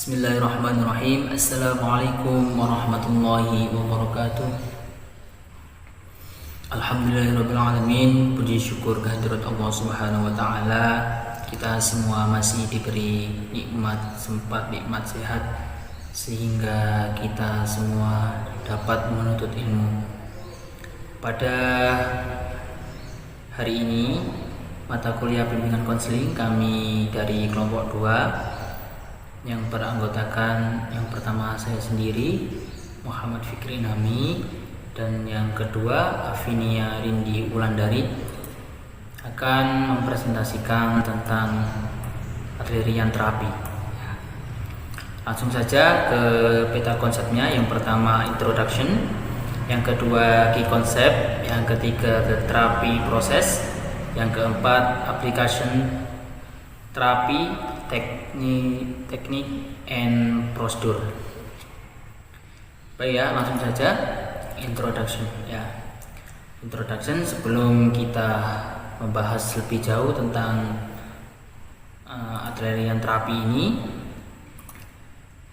Bismillahirrahmanirrahim. Assalamualaikum warahmatullahi wabarakatuh. Alhamdulillahirrabbilalamin. Puji syukur kehadirat Allah subhanahu wa ta'ala. Kita semua masih diberi nikmat sehat, sehingga kita semua dapat menuntut ilmu. Pada hari ini, mata kuliah bimbingan konseling kami dari kelompok 2 yang beranggotakan yang pertama saya sendiri, Muhammad Fikri Nami, dan yang kedua Afinia Rindi Wulandari, akan mempresentasikan tentang arterian terapi. Langsung saja ke peta konsepnya. Yang pertama introduction, yang kedua key concept, yang ketiga the therapy process, yang keempat application terapi, teknik and prosedur. Baik ya, langsung saja introduction ya. Introduction, sebelum kita membahas lebih jauh tentang arterian terapi ini,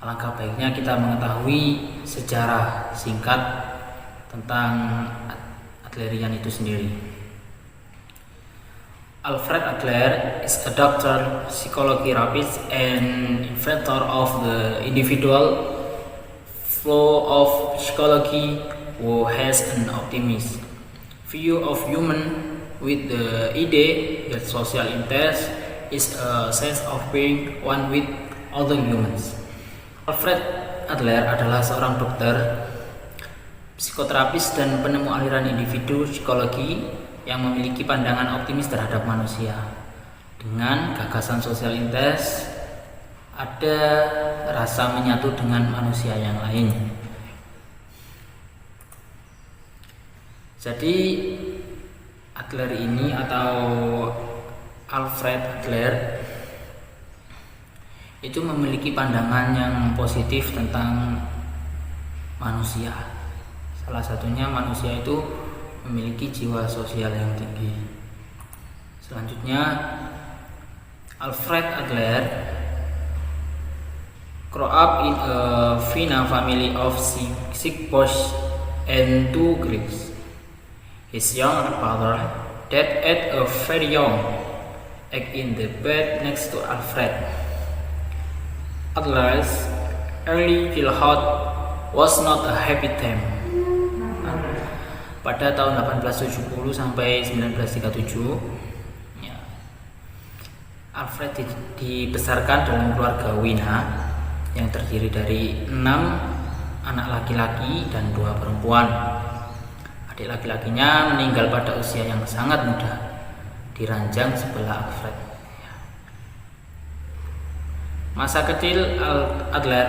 alangkah baiknya kita mengetahui sejarah singkat tentang arterian itu sendiri. Alfred Adler is a doctor, psychology therapist, and inventor of the individual flow of psychology, who has an optimist view of human with the idea that social interest is a sense of being one with other humans. Alfred Adler adalah seorang dokter, psikoterapis, dan penemu aliran individu psikologi yang memiliki pandangan optimis terhadap manusia. Dengan gagasan social interest, ada rasa menyatu dengan manusia yang lain. Jadi Adler ini, atau Alfred Adler, itu memiliki pandangan yang positif tentang manusia. Salah satunya, manusia itu memiliki jiwa sosial yang tinggi. Selanjutnya, Alfred Adler grew up in a Vienna family of six boys and 2 girls. His younger brother died at a very young age in the bed next to Alfred. Adler's early childhood was not a happy time. Pada tahun 1870 sampai 1937, ya, Alfred dibesarkan dalam keluarga Wina yang terdiri dari 6 anak laki-laki dan 2 perempuan. Adik laki-lakinya meninggal pada usia yang sangat muda, diranjang sebelah Alfred. Masa kecil Adler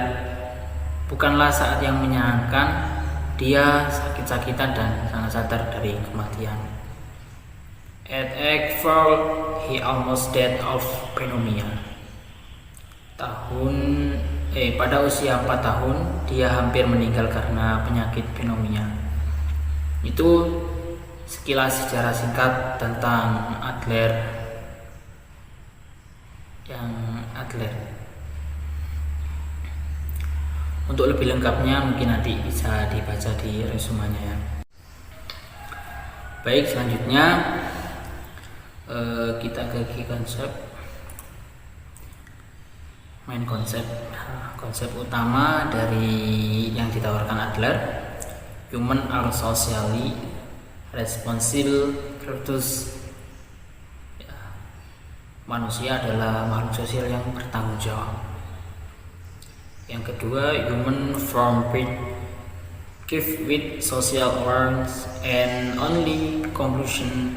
bukanlah saat yang menyenangkan. Dia sakit-sakitan dan sangat sadar dari kematian. At age 4, he almost died of pneumonia. Pada usia 4 tahun, dia hampir meninggal karena penyakit pneumonia. Itu sekilas sejarah singkat tentang Adler. Untuk lebih lengkapnya mungkin nanti bisa dibaca di resumenya ya. Baik, selanjutnya kita ke key konsep. Main konsep utama dari yang ditawarkan Adler, human are socially responsible creatures. Manusia adalah makhluk sosial yang bertanggung jawab. Yang kedua, human from birth give with social awareness and only compensation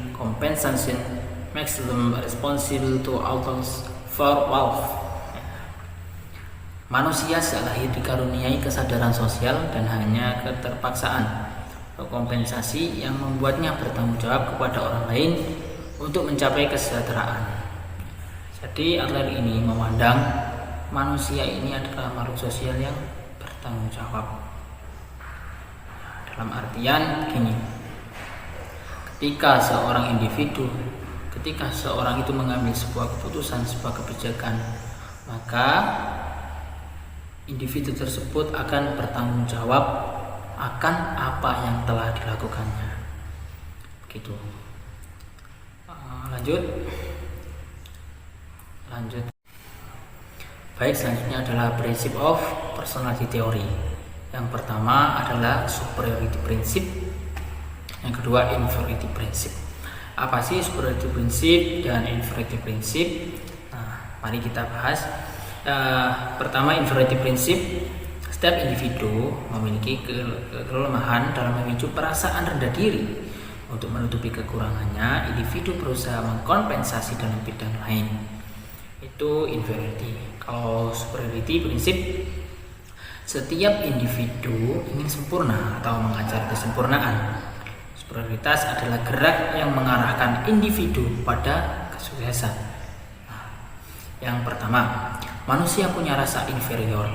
makes them responsible to others for wealth. Manusia sejak lahir dikaruniai kesadaran sosial dan hanya keterpaksaan atau kompensasi yang membuatnya bertanggung jawab kepada orang lain untuk mencapai kesejahteraan. Jadi Adler ini memandang manusia ini adalah makhluk sosial yang bertanggung jawab. Dalam artian gini, ketika seorang itu mengambil sebuah keputusan, sebuah kebijakan, maka individu tersebut akan bertanggung jawab akan apa yang telah dilakukannya. Begitu. Lanjut. Baik, selanjutnya adalah prinsip of personality theory. Yang pertama adalah superiority principle, yang kedua inferiority principle. Apa sih superiority principle dan inferiority principle? Nah, mari kita bahas. Pertama, inferiority principle. Setiap individu memiliki kelemahan dalam memicu perasaan rendah diri. Untuk menutupi kekurangannya, individu berusaha mengkompensasi dalam bidang lain. Itu inferiority. Kalau superiority prinsip, setiap individu ingin sempurna atau mengajar kesempurnaan. Superioritas adalah gerak yang mengarahkan individu pada kesuksesan. Yang pertama, manusia punya rasa inferior.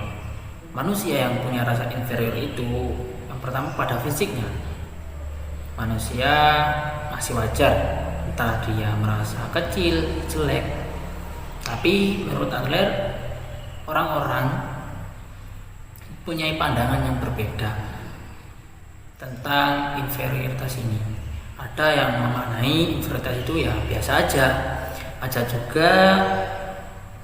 Manusia yang punya rasa inferior itu yang pertama pada fisiknya. Manusia masih wajar, entah dia merasa kecil, jelek. Tapi menurut Adler, orang-orang punya pandangan yang berbeda tentang inferioritas ini. Ada yang memaknai inferioritas itu ya biasa aja. Ada juga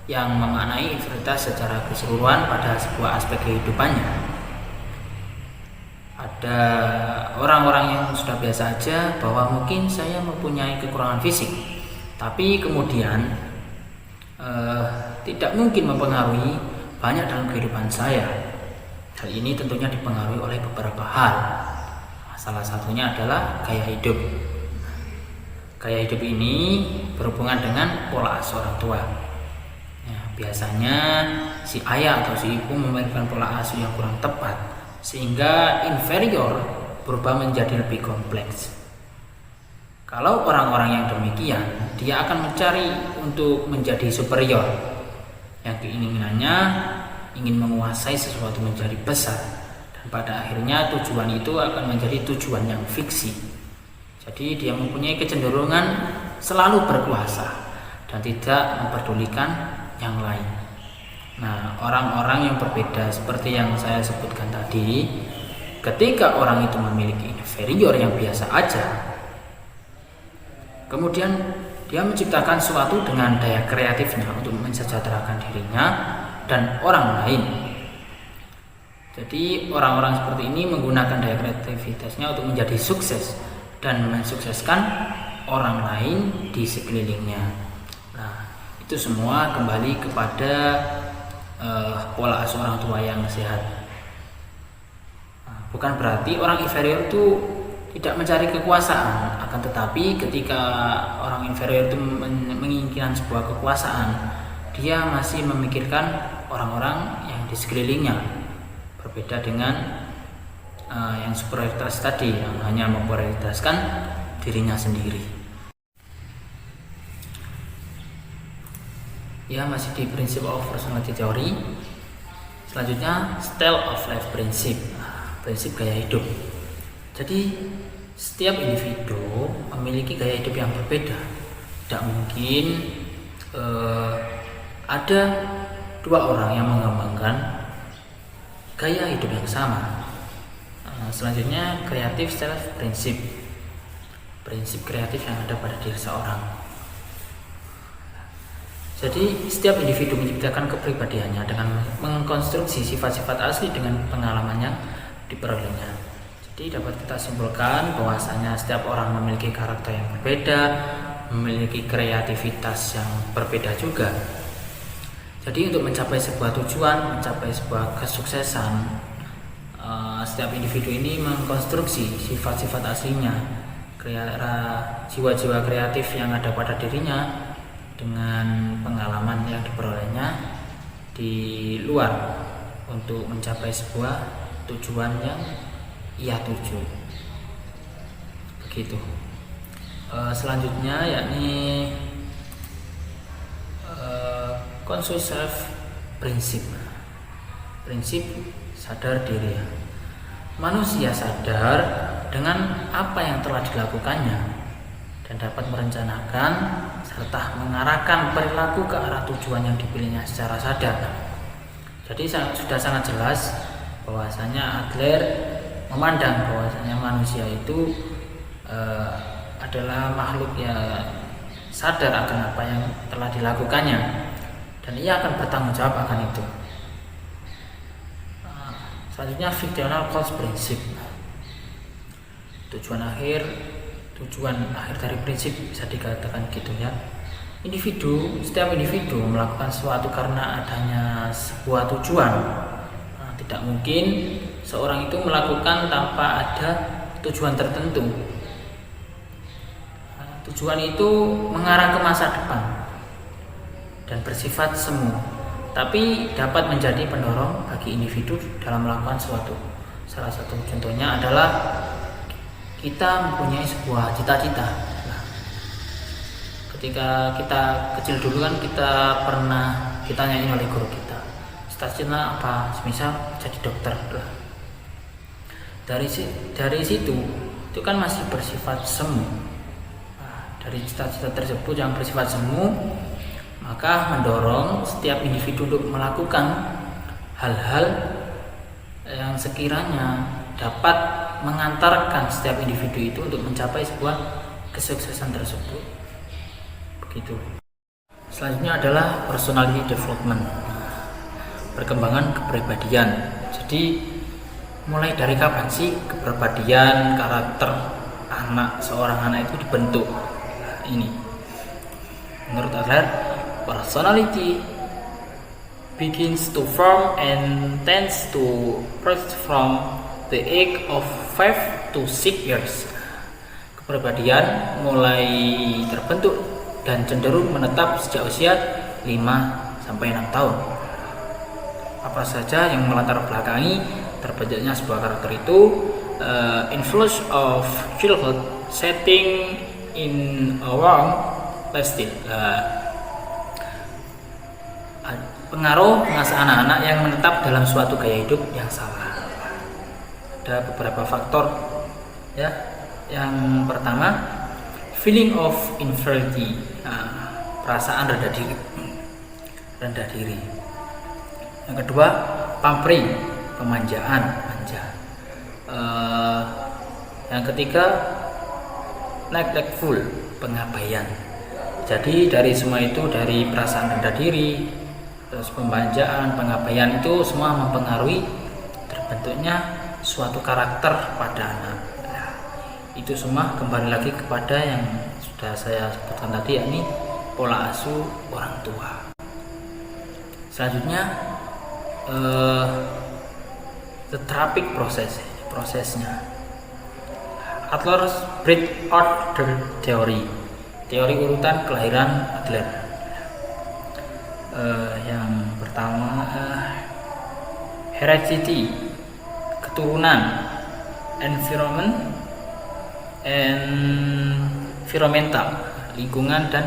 yang memaknai inferioritas secara keseluruhan pada sebuah aspek kehidupannya. Ada orang-orang yang sudah biasa aja bahwa mungkin saya mempunyai kekurangan fisik, tapi kemudian tidak mungkin mempengaruhi banyak dalam kehidupan saya. Hal ini tentunya dipengaruhi oleh beberapa hal. Salah satunya adalah gaya hidup. Gaya hidup ini berhubungan dengan pola asuh orang tua. Ya, biasanya si ayah atau si ibu memberikan pola asuh yang kurang tepat, sehingga inferior berubah menjadi lebih kompleks. Kalau orang-orang yang demikian, dia akan mencari untuk menjadi superior, yang keinginannya ingin menguasai sesuatu menjadi besar, dan pada akhirnya tujuan itu akan menjadi tujuan yang fiksi. Jadi dia mempunyai kecenderungan selalu berkuasa dan tidak memperdulikan yang lain. Nah, orang-orang yang berbeda seperti yang saya sebutkan tadi, ketika orang itu memiliki inferior yang biasa aja, kemudian dia menciptakan sesuatu dengan daya kreatifnya untuk mensejahterakan dirinya dan orang lain. Jadi orang-orang seperti ini menggunakan daya kreativitasnya untuk menjadi sukses dan mensukseskan orang lain di sekelilingnya. Nah, itu semua kembali kepada pola asuh orang tua yang sehat. Bukan berarti orang inferior itu tidak mencari kekuasaan, akan tetapi ketika orang inferior itu menginginkan sebuah kekuasaan, dia masih memikirkan orang-orang yang di sekelilingnya. Berbeda dengan yang superioritas tadi, yang hanya memprioritaskan dirinya sendiri. Ya, masih di prinsip of personality theory. Selanjutnya style of life prinsip, prinsip gaya hidup. Jadi setiap individu memiliki gaya hidup yang berbeda. Tidak mungkin ada dua orang yang mengembangkan gaya hidup yang sama. Selanjutnya creative self prinsip, prinsip kreatif yang ada pada diri seorang. Jadi setiap individu menciptakan kepribadiannya dengan mengkonstruksi sifat-sifat asli dengan pengalaman yang diperolehnya. Jadi dapat kita simpulkan bahwasanya setiap orang memiliki karakter yang berbeda, memiliki kreativitas yang berbeda juga. Jadi untuk mencapai sebuah tujuan, mencapai sebuah kesuksesan, setiap individu ini mengkonstruksi sifat-sifat aslinya, jiwa-jiwa kreatif yang ada pada dirinya dengan pengalaman yang diperolehnya di luar untuk mencapai sebuah tujuan yang ia tuju. Begitu. Selanjutnya yakni conscious self prinsip, prinsip sadar diri. Manusia sadar dengan apa yang telah dilakukannya dan dapat merencanakan serta mengarahkan perilaku ke arah tujuan yang dipilihnya secara sadar. Jadi sudah sangat jelas bahwasanya Adler memandang bahwasanya manusia itu adalah makhluk yang sadar akan apa yang telah dilakukannya, dan ia akan bertanggung jawab akan itu. Selanjutnya fictional cause prinsip. Tujuan akhir dari prinsip bisa dikatakan gitu ya. Setiap individu melakukan sesuatu karena adanya sebuah tujuan. Tidak mungkin seorang itu melakukan tanpa ada tujuan tertentu. Tujuan itu mengarah ke masa depan dan bersifat semu, tapi dapat menjadi pendorong bagi individu dalam melakukan sesuatu. Salah satu contohnya adalah kita mempunyai sebuah cita-cita. Ketika kita kecil dulu kan kita pernah ditanyain oleh guru kita, cita-cita apa? Misal jadi dokter. Dari situ itu kan masih bersifat semu. Dari cita-cita tersebut yang bersifat semu, maka mendorong setiap individu untuk melakukan hal-hal yang sekiranya dapat mengantarkan setiap individu itu untuk mencapai sebuah kesuksesan tersebut. Begitu. Selanjutnya adalah personality development, perkembangan kepribadian. Jadi mulai dari kapan sih kepribadian karakter seorang anak itu dibentuk? Ini menurut Adler, personality begins to form and tends to progress from the age of 5 to 6 years. Kepribadian mulai terbentuk dan cenderung menetap sejak usia 5 sampai 6 tahun. Apa saja yang melatar belakangi terbentuknya sebuah karakter itu? Influence of childhood setting in a wrong lifestyle. Pengaruh masa anak-anak yang menetap dalam suatu gaya hidup yang salah. Ada beberapa faktor ya. Yang pertama, feeling of inferiority, perasaan rendah diri. Yang kedua, pampering, pemanjaan, manja. Yang ketiga, neglectful, pengabaian. Jadi dari semua itu, dari perasaan rendah diri, terus pemanjaan, pengabaian, itu semua mempengaruhi terbentuknya suatu karakter pada anak. Itu semua kembali lagi kepada yang sudah saya sebutkan tadi, yakni pola asuh orang tua. Selanjutnya the therapeutic prosesnya. Adler's birth order theory, teori urutan kelahiran Adler. Yang pertama, heredity, keturunan, environmental, lingkungan, dan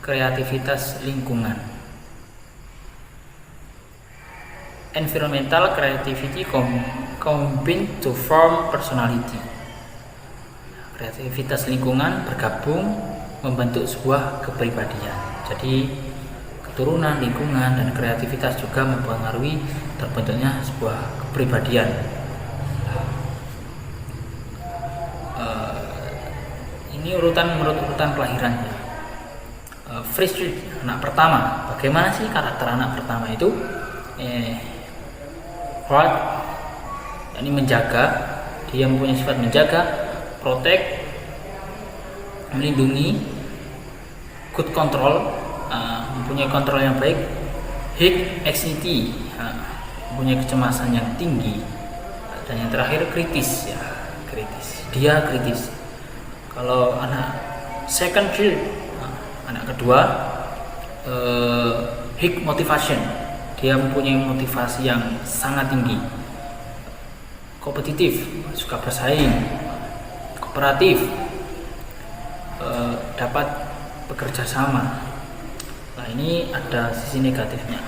kreativitas lingkungan. Environmental creativity combine to form personality. Kreativitas lingkungan bergabung membentuk sebuah kepribadian. Jadi keturunan, lingkungan, dan kreativitas juga mempengaruhi terbentuknya sebuah kepribadian. Ini menurut urutan kelahirannya. Friedrich, anak pertama. Bagaimana sih karakter anak pertama itu? Heart, yakni menjaga. Dia mempunyai sifat menjaga, protect, melindungi, good control, mempunyai kontrol yang baik, anxiety, mempunyai kecemasan yang tinggi, dan yang terakhir kritis. Dia kritis. Kalau anak second child, anak kedua, motivation, dia mempunyai motivasi yang sangat tinggi, kompetitif, suka bersaing, kooperatif, dapat bekerja sama. Nah, ini ada sisi negatifnya.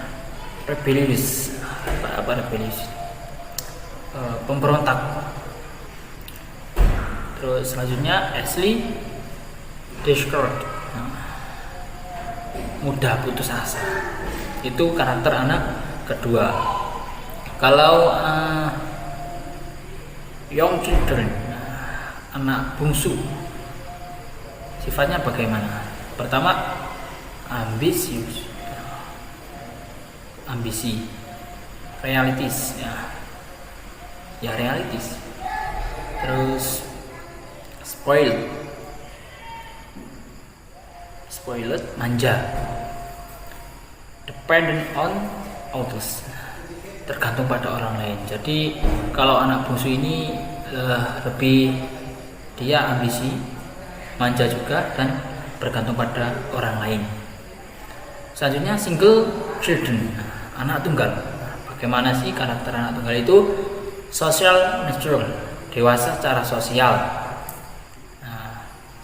Rebellious, apa rebellious? Pemberontak. Terus selanjutnya Ashley Discord, mudah putus asa. Itu karakter anak kedua. Kalau young children, anak bungsu, sifatnya bagaimana? Pertama, ambisius, ambisi, realitis, ya realitis. Terus spoiled, manja, dependent on others, tergantung pada orang lain. Jadi kalau anak bungsu ini lebih dia ambisi, manja juga, dan bergantung pada orang lain. Selanjutnya single children, anak tunggal. Bagaimana sih karakter anak tunggal itu? Social natural, dewasa secara sosial.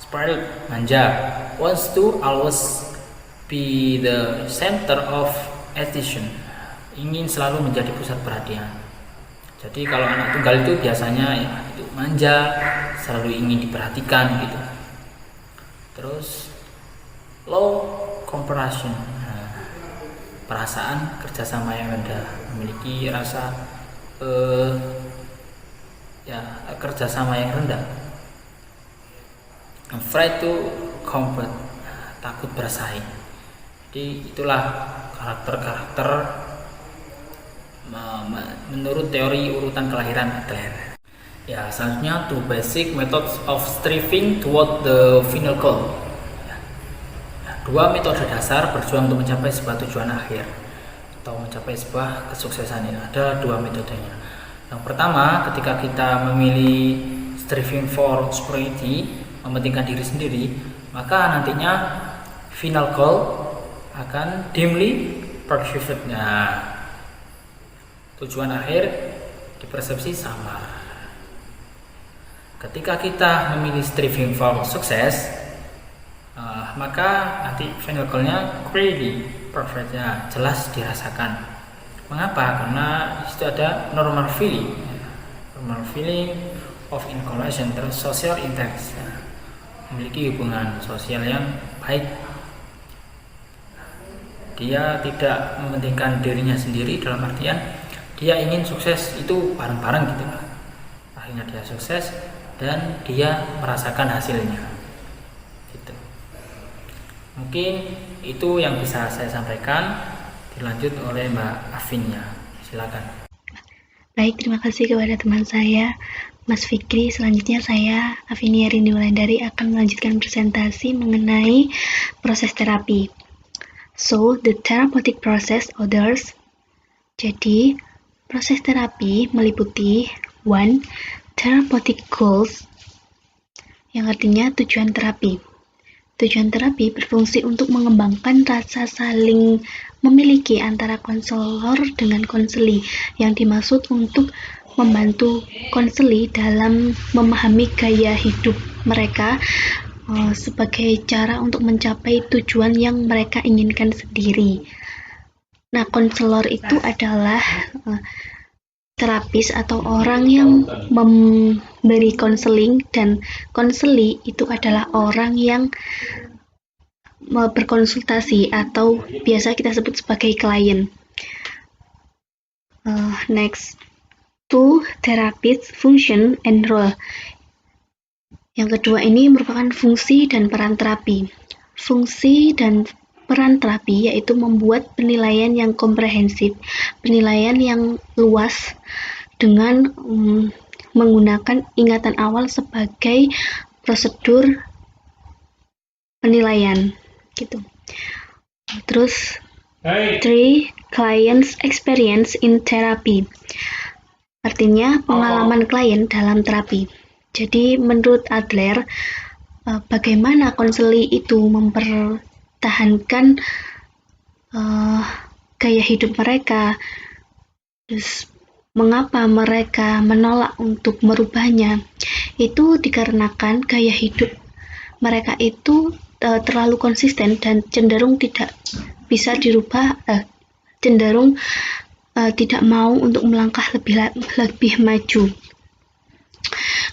Spoiled, manja, wants to always be the center of attention, ingin selalu menjadi pusat perhatian. Jadi kalau anak tunggal itu biasanya ya itu manja, selalu ingin diperhatikan gitu. Terus low comparison, perasaan kerjasama yang rendah, memiliki rasa kerjasama yang rendah. Afraid to compete, takut bersaing. Jadi itulah karakter-karakter menurut teori urutan kelahiran Adler. Ya, selanjutnya two basic methods of striving toward the final goal. Dua metode dasar berjuang untuk mencapai sebuah tujuan akhir atau mencapai sebuah kesuksesan. Ada dua metodenya. Yang pertama, ketika kita memilih striving for superiority, mementingkan diri sendiri, maka nantinya final goal akan dimly perceived. Tujuan akhir dipersepsi samar. Ketika kita memilih striving for sukses, maka nanti final goalnya clearly perfect, jelas dirasakan. Mengapa? Karena itu ada normal feeling of inconnection, terus social intent, memiliki hubungan sosial yang baik. Dia tidak mementingkan dirinya sendiri, dalam artian dia ingin sukses itu bareng-bareng gitu. Akhirnya dia sukses dan dia merasakan hasilnya gitu. Mungkin itu yang bisa saya sampaikan. Dilanjut oleh Mbak Afinia, silakan. Baik, terima kasih kepada teman saya Mas Fikri. Selanjutnya saya Afinia Rindy Wulandari akan melanjutkan presentasi mengenai proses terapi. So, the therapeutic process others. Jadi, proses terapi meliputi 1. Therapeutic goals, yang artinya tujuan terapi. Tujuan terapi berfungsi untuk mengembangkan rasa saling memiliki antara konselor dengan konseli, yang dimaksud untuk membantu konseli dalam memahami gaya hidup mereka sebagai cara untuk mencapai tujuan yang mereka inginkan sendiri. Nah, konselor itu adalah terapis atau orang yang memberi konseling, dan konseli itu adalah orang yang berkonsultasi atau biasa kita sebut sebagai klien. Next, 2. Therapist function and role. Yang kedua ini merupakan fungsi dan peran terapi. Fungsi dan peran terapi yaitu membuat penilaian yang komprehensif, penilaian yang luas dengan menggunakan ingatan awal sebagai prosedur penilaian gitu. Terus 3. Client's experience in therapy. Artinya pengalaman klien dalam terapi. Jadi menurut Adler, bagaimana konseli itu mempertahankan gaya hidup mereka, terus mengapa mereka menolak untuk merubahnya, itu dikarenakan gaya hidup mereka itu terlalu konsisten dan cenderung tidak bisa dirubah, cenderung tidak mau untuk melangkah lebih maju.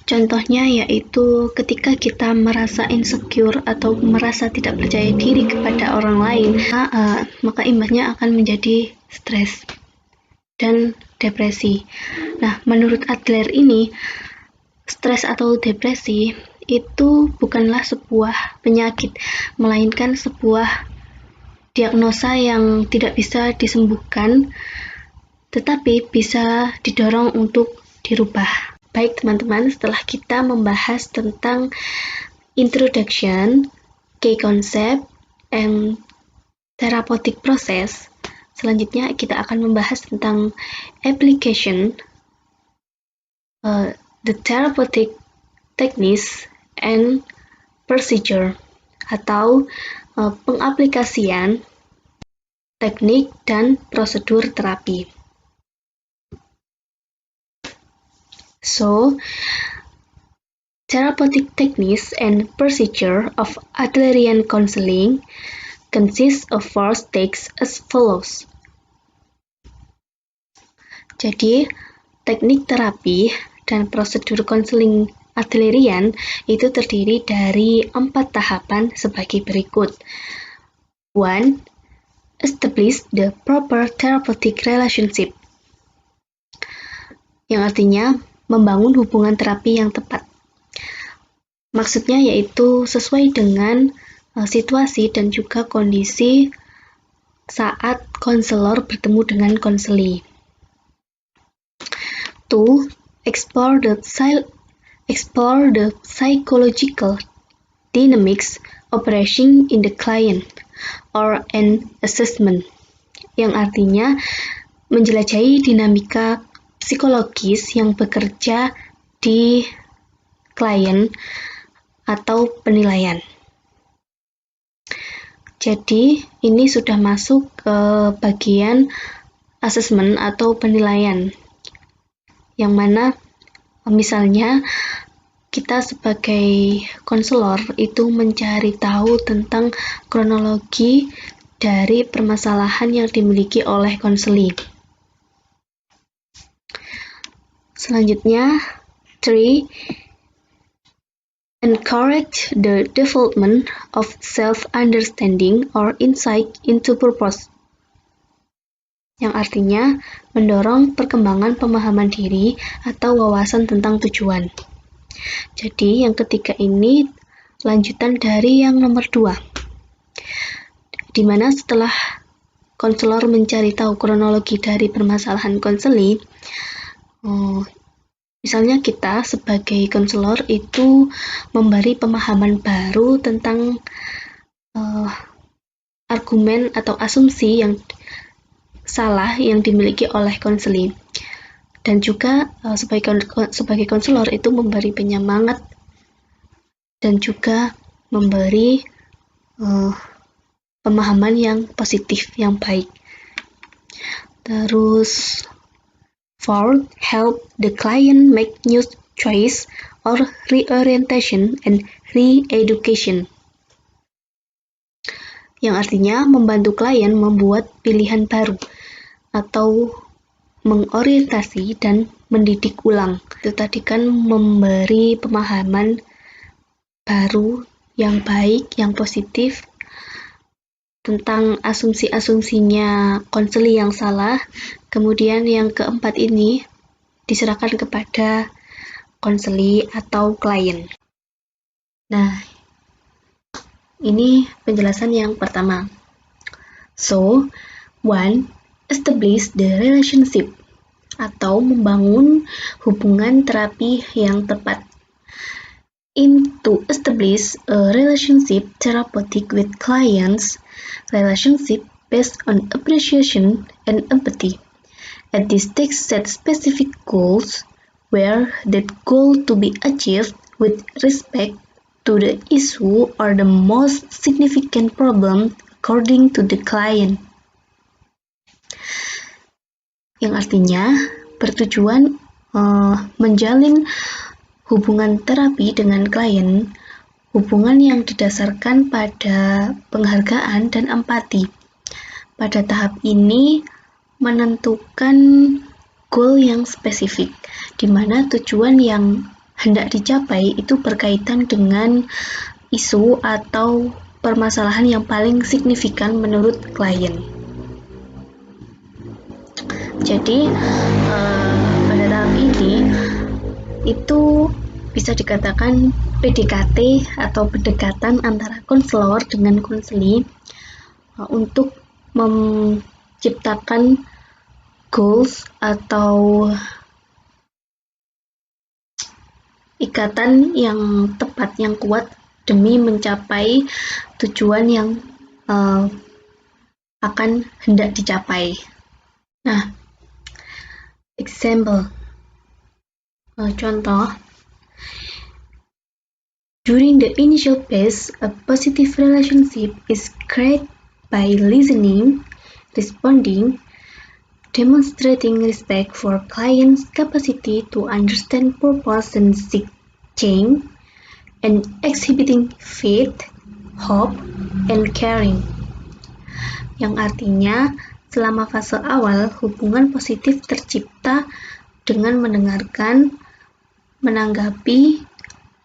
Contohnya yaitu ketika kita merasa insecure atau merasa tidak percaya diri kepada orang lain, maka imbasnya akan menjadi stres dan depresi. Nah, menurut Adler ini, stres atau depresi itu bukanlah sebuah penyakit, melainkan sebuah diagnosa yang tidak bisa disembuhkan, tetapi bisa didorong untuk dirubah. Baik teman-teman, setelah kita membahas tentang introduction, key concept, and therapeutic process, selanjutnya kita akan membahas tentang application, the therapeutic techniques and procedure, atau pengaplikasian teknik dan prosedur terapi. So, therapeutic techniques and procedure of Adlerian counseling consists of 4 steps as follows. Jadi, teknik terapi dan prosedur konseling Adlerian itu terdiri dari 4 tahapan sebagai berikut. 1. Establish the proper therapeutic relationship, yang artinya membangun hubungan terapi yang tepat. Maksudnya yaitu sesuai dengan situasi dan juga kondisi saat konselor bertemu dengan konseli. 2. Explore the psychological dynamics operating in the client or an assessment, yang artinya menjelajahi dinamika psikologis yang bekerja di klien atau penilaian. Jadi, ini sudah masuk ke bagian assessment atau penilaian, yang mana misalnya kita sebagai konselor itu mencari tahu tentang kronologi dari permasalahan yang dimiliki oleh konseli. Selanjutnya, 3. Encourage the development of self-understanding or insight into purpose, yang artinya mendorong perkembangan pemahaman diri atau wawasan tentang tujuan. Jadi, yang ketiga ini lanjutan dari yang nomor 2, di mana setelah konselor mencari tahu kronologi dari permasalahan konseli, misalnya kita sebagai konselor itu memberi pemahaman baru tentang argumen atau asumsi yang salah yang dimiliki oleh konseli, dan juga sebagai konselor itu memberi penyemangat dan juga memberi pemahaman yang positif, yang baik. Terus 4. Help the client make new choice or reorientation and re-education, yang artinya membantu klien membuat pilihan baru atau mengorientasi dan mendidik ulang. Itu tadi kan memberi pemahaman baru yang baik, yang positif tentang asumsi-asumsinya konseli yang salah. Kemudian yang keempat ini diserahkan kepada konseli atau klien. Nah, ini penjelasan yang pertama. So, 1. Establish the relationship, atau membangun hubungan terapi yang tepat. To establish a relationship therapeutic with clients, relationship based on appreciation and empathy. At this stage, set specific goals where that goal to be achieved with respect to the issue or the most significant problem according to the client. Yang artinya bertujuan menjalin hubungan terapi dengan klien, hubungan yang didasarkan pada penghargaan dan empati. Pada tahap ini menentukan goal yang spesifik, di mana tujuan yang hendak dicapai itu berkaitan dengan isu atau permasalahan yang paling signifikan menurut klien. Jadi pada tahap ini itu bisa dikatakan PDKT atau pendekatan antara konselor dengan konseli untuk menciptakan goals atau ikatan yang tepat, yang kuat demi mencapai tujuan yang akan hendak dicapai. Nah, example, contoh, during the initial phase, a positive relationship is created by listening, responding, demonstrating respect for clients' capacity to understand purpose and seek change, and exhibiting faith, hope, and caring. Yang artinya, selama fase awal, hubungan positif tercipta dengan mendengarkan, menanggapi,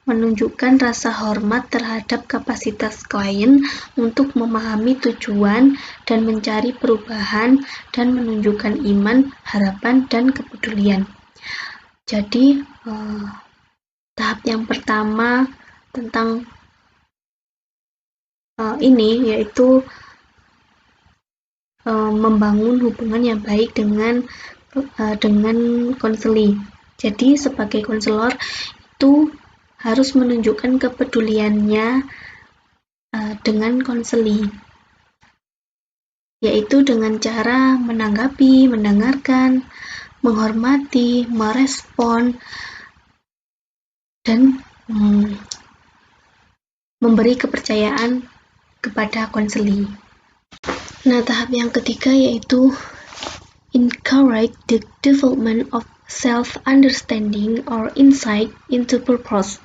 menunjukkan rasa hormat terhadap kapasitas klien untuk memahami tujuan dan mencari perubahan dan menunjukkan iman, harapan, dan kepedulian. Jadi, tahap yang pertama tentang ini yaitu membangun hubungan yang baik dengan konseli. Jadi sebagai konselor itu harus menunjukkan kepeduliannya dengan konseli, yaitu dengan cara menanggapi, mendengarkan, menghormati, merespon, dan memberi kepercayaan kepada konseli. Nah, tahap yang ketiga yaitu encourage the development of self-understanding or insight into purpose.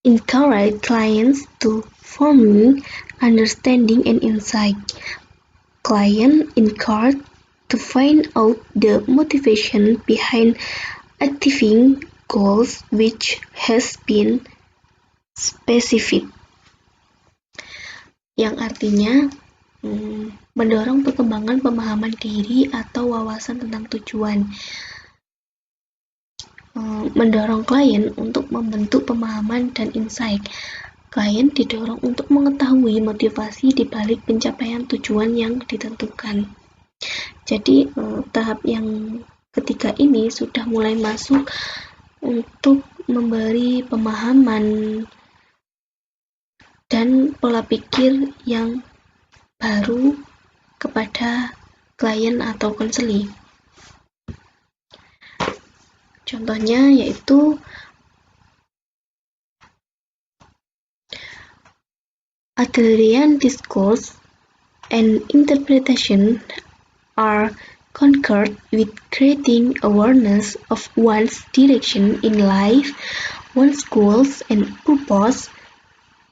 Encourage clients to forming understanding and insight. Client encouraged to find out the motivation behind achieving goals which has been specific. Yang artinya mendorong perkembangan pemahaman diri atau wawasan tentang tujuan. Mendorong klien untuk membentuk pemahaman dan insight. Klien didorong untuk mengetahui motivasi di balik pencapaian tujuan yang ditentukan. Jadi tahap yang ketiga ini sudah mulai masuk untuk memberi pemahaman dan pola pikir yang baru kepada klien atau konseli. Contohnya yaitu Adlerian discourse and interpretation are concerned with creating awareness of one's direction in life, one's goals and purpose,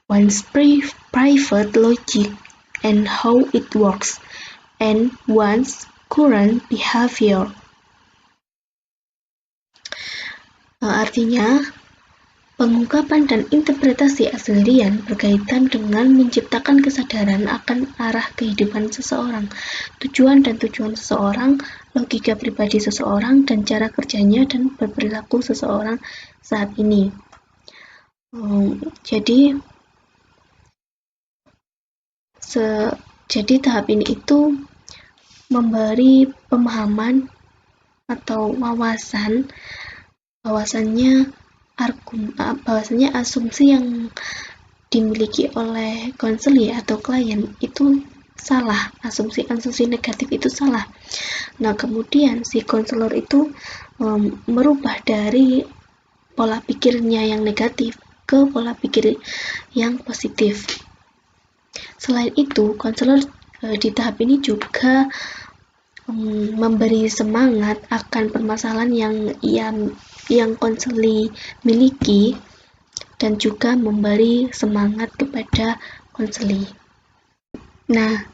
one's private logic and how it works, and one's current behavior. Artinya, pengungkapan dan interpretasi Adlerian berkaitan dengan menciptakan kesadaran akan arah kehidupan seseorang, tujuan dan tujuan seseorang, logika pribadi seseorang, dan cara kerjanya dan berperilaku seseorang saat ini. Jadi tahap ini itu memberi pemahaman atau bahwasannya asumsi yang dimiliki oleh konseli atau klien itu salah, asumsi negatif itu salah. Nah, kemudian si konselor itu merubah dari pola pikirnya yang negatif ke pola pikir yang positif. Selain itu, konselor di tahap ini juga memberi semangat akan permasalahan yang konseli miliki dan juga memberi semangat kepada konseli. Nah,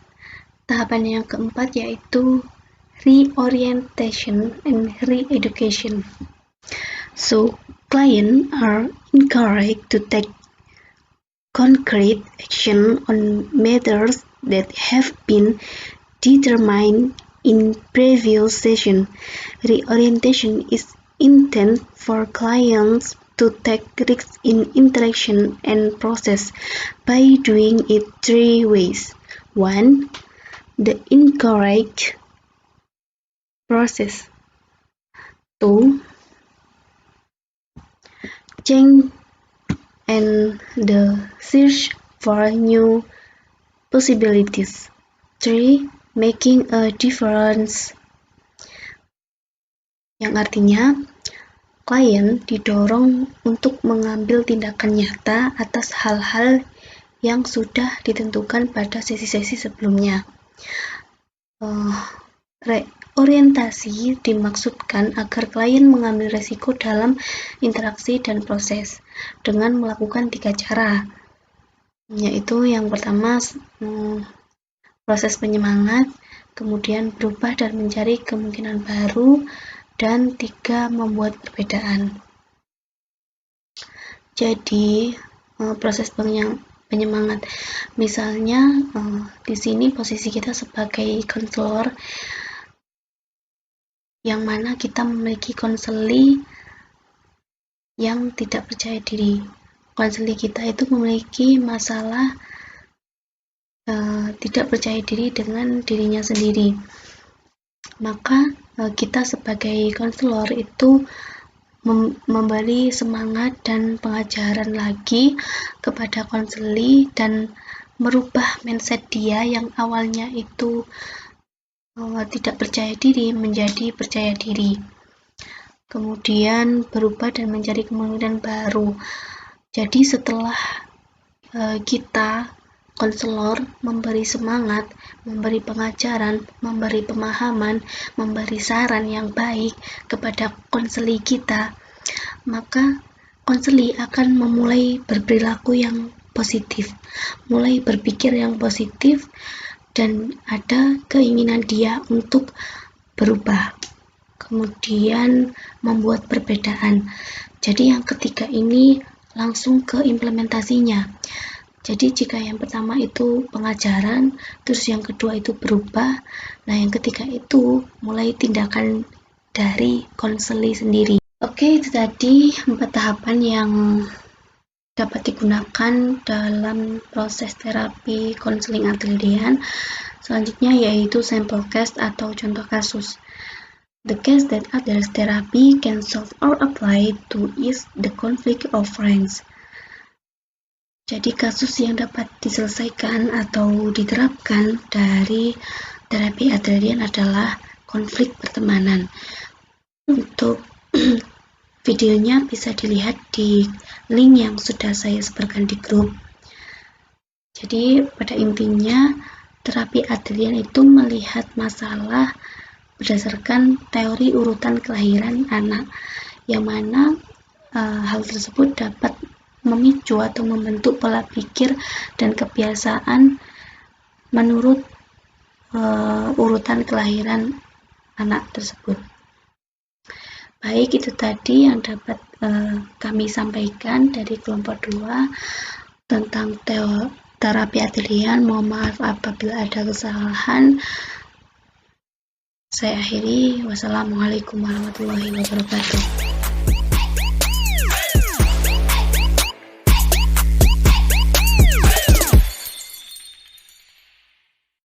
tahapan yang keempat yaitu reorientation and re-education. So, clients are encouraged to take concrete action on matters that have been determined in previous session, reorientation is intended for clients to take risks in interaction and process by doing it three ways. 1. The encourage process. 2. Change and the search for new possibilities. 3. Making a difference. Yang artinya, klien didorong untuk mengambil tindakan nyata atas hal-hal yang sudah ditentukan pada sesi-sesi sebelumnya. Reorientasi dimaksudkan agar klien mengambil resiko dalam interaksi dan proses dengan melakukan 3 cara, yaitu yang pertama proses penyemangat, kemudian berubah dan mencari kemungkinan baru, dan 3. Membuat perbedaan. Jadi proses penyemangat, misalnya di sini posisi kita sebagai konselor, yang mana kita memiliki konseli yang tidak percaya diri. Konseli kita itu memiliki masalah tidak percaya diri dengan dirinya sendiri. Maka kita sebagai konselor itu memberi semangat dan pengajaran lagi kepada konseli dan merubah mindset dia yang awalnya itu tidak percaya diri menjadi percaya diri. Kemudian berubah dan mencari kemungkinan baru. Jadi setelah kita konselor memberi semangat, memberi pengajaran, memberi pemahaman, memberi saran yang baik kepada konseli kita, maka konseli akan memulai berperilaku yang positif, mulai berpikir yang positif, dan ada keinginan dia untuk berubah, kemudian membuat perbedaan. Jadi yang ketiga ini langsung ke implementasinya. Jadi jika yang pertama itu pengajaran, terus yang kedua itu berubah, nah yang ketiga itu mulai tindakan dari konseli sendiri. Oke, itu tadi 4 tahapan yang dapat digunakan dalam proses terapi konseling Adlerian. Selanjutnya yaitu sample case atau contoh kasus. The case that Adler therapy can solve or apply to is the conflict of friends. Jadi kasus yang dapat diselesaikan atau diterapkan dari terapi Adlerian adalah konflik pertemanan. Untuk videonya bisa dilihat di link yang sudah saya sebarkan di grup. Jadi pada intinya terapi Adlerian itu melihat masalah berdasarkan teori urutan kelahiran anak, yang mana hal tersebut dapat memicu atau membentuk pola pikir dan kebiasaan menurut urutan kelahiran anak tersebut. Baik, itu tadi yang dapat kami sampaikan dari kelompok 2 tentang terapi Adlerian. Mohon maaf apabila ada kesalahan. Saya akhiri. Wassalamualaikum warahmatullahi wabarakatuh.